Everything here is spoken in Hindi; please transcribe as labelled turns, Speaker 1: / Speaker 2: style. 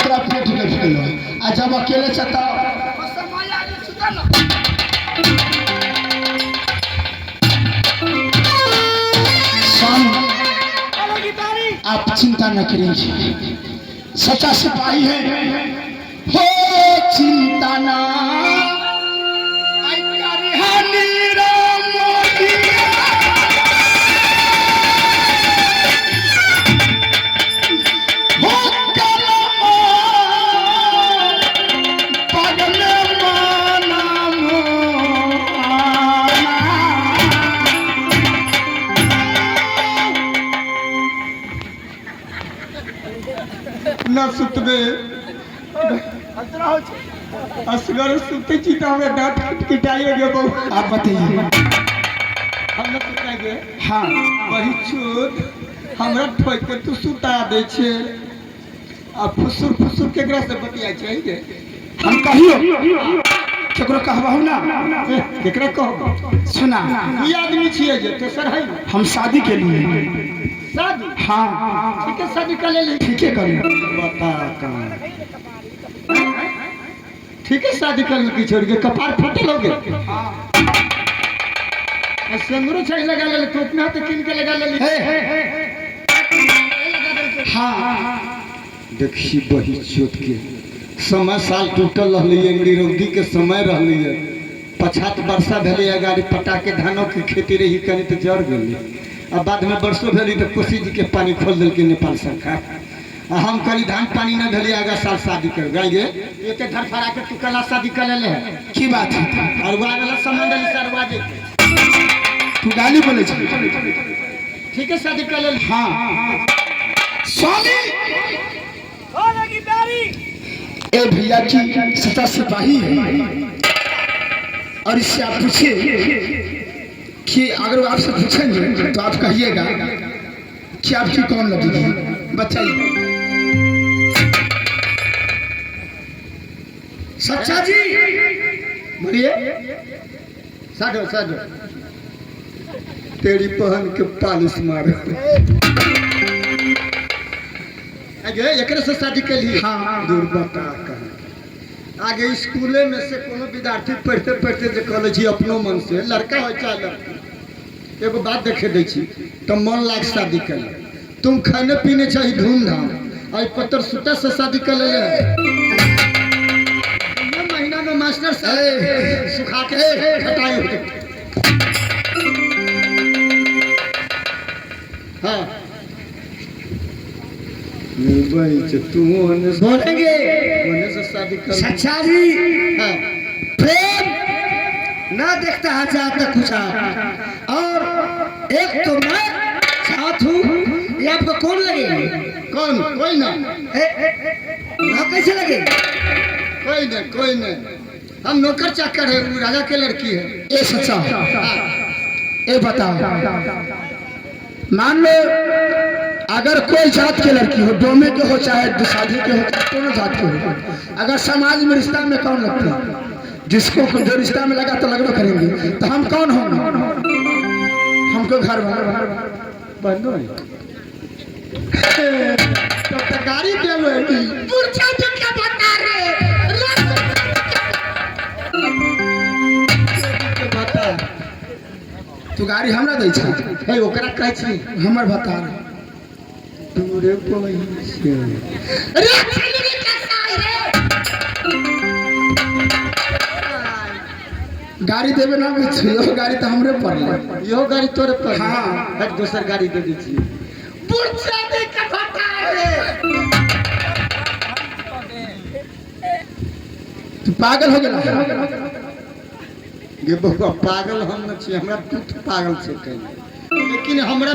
Speaker 1: तोरा पेट के फेलो आ जब अकेले चता आप चिंता न करिए, सच्चा सिपाही है। हो चिंता ना
Speaker 2: ना सुतबे असगर सुते चीता में दांत खटखटाइएगे बहु।
Speaker 1: आप बताइए।
Speaker 2: हम ना सुताएंगे।
Speaker 1: हाँ
Speaker 2: वही चोट हमरा ठोक के तू सुता दे छे आ फुसुर फुसुर केकरा से बतिया चाहिए।
Speaker 1: हम कहियो केकरो कहबहु ना
Speaker 2: केकरा कहब
Speaker 1: सुना
Speaker 2: ई आदमी छिए जे तेसर है
Speaker 1: हम शादी के लिए।
Speaker 2: शादी
Speaker 1: हाँ
Speaker 2: ठीक है शादी कर ले
Speaker 1: ठीक है करिए।
Speaker 2: बता कहां ठीक है शादी कर की छोड़ के कपार फटल हो गए। सिंदूर चाहिए लगा ले तो अपने हाथ किन के लगा ले।
Speaker 1: हाँ
Speaker 2: देखी बही चोट के समय साल टूटल रहली अंगड़ी रौदी के समय रहली है। पछात वर्षा भेले गाड़ी पटा के धानों की खेती रही कनी तो जड़ गई। अब बाद में बरसों भेली तो कोसी जी के पानी खोल दिल के नेपाल सरकार। हम कल धान पानी न भेली आगा साल शादी कर गए एक घर फरा के तू कला शादी कर ले
Speaker 1: की बात है
Speaker 2: और वाला संबंध सरवा दे
Speaker 1: तू गाली बोले छ।
Speaker 2: ठीक है शादी कर ले।
Speaker 1: हाँ स्वामी ए भैया की सच्चा सिपाही है और इससे आप पूछिए कि अगर वो आपसे पूछेंगे तो आप कहिएगा कि आपकी कौन लगेगी। बताइए सच्चा जी
Speaker 2: बोलिए साधो साधो तेरी पहन के पालिश मार आगे एकरे से शादी के लिए।
Speaker 1: हाँ
Speaker 2: दूर बता कहां आगे स्कूले में से कोनो विद्यार्थी पढ़ते पढ़ते जे कहले छी अपनो मन से लड़का हो चाहे लड़की एगो बात देखे दै छी तो मन लाग शादी कर तुम खाने पीने चाहिए धूमधाम और पत्थर सुता से शादी कर ले महीना में मास्टर साहब सुखा के खटाई। हाँ तू
Speaker 1: बोलेंगे
Speaker 2: होने से शादी कर।
Speaker 1: सच्चा जी
Speaker 2: हाँ
Speaker 1: प्रेम ना देखता है जाता कुछ और एक तो मैं साथ हूँ ये आपको कौन लगेगा।
Speaker 2: कौन कोई ना
Speaker 1: ना कैसे लगे
Speaker 2: कोई नहीं हम नौकर चाकर है वो राजा के लड़की है।
Speaker 1: ये सच्चा ये बताओ मान लो अगर कोई जात के लड़की हो डोमे के हो चाहे दुसाधी के हो चाहे दोनों जात के हो अगर समाज में रिश्ता में कौन लगता है जिसको जो रिश्ता में लगा तो लगना करेंगे तो हम कौन होंगे। हमको घर
Speaker 2: बंदो तो गाड़ी दे लो
Speaker 1: क्या बता रहे
Speaker 2: बता
Speaker 1: तू गाड़ी हमरा दै छ
Speaker 2: है ओकरा कहै छी
Speaker 1: हमर बता
Speaker 2: दूरे कोई से
Speaker 1: अरे छेली कैसा है गाड़ी देवे ना यो गाड़ी तो हमरे पड़ले
Speaker 2: यो गाड़ी तोरे पर।
Speaker 1: हाँ
Speaker 2: एक दूसर गाड़ी दे दी छी
Speaker 1: पुरछा दे के बता रे तू पागल हो गेला।
Speaker 2: ये बहु पागल हम न छी हमरा तू पागल से कह लेकिन हमरा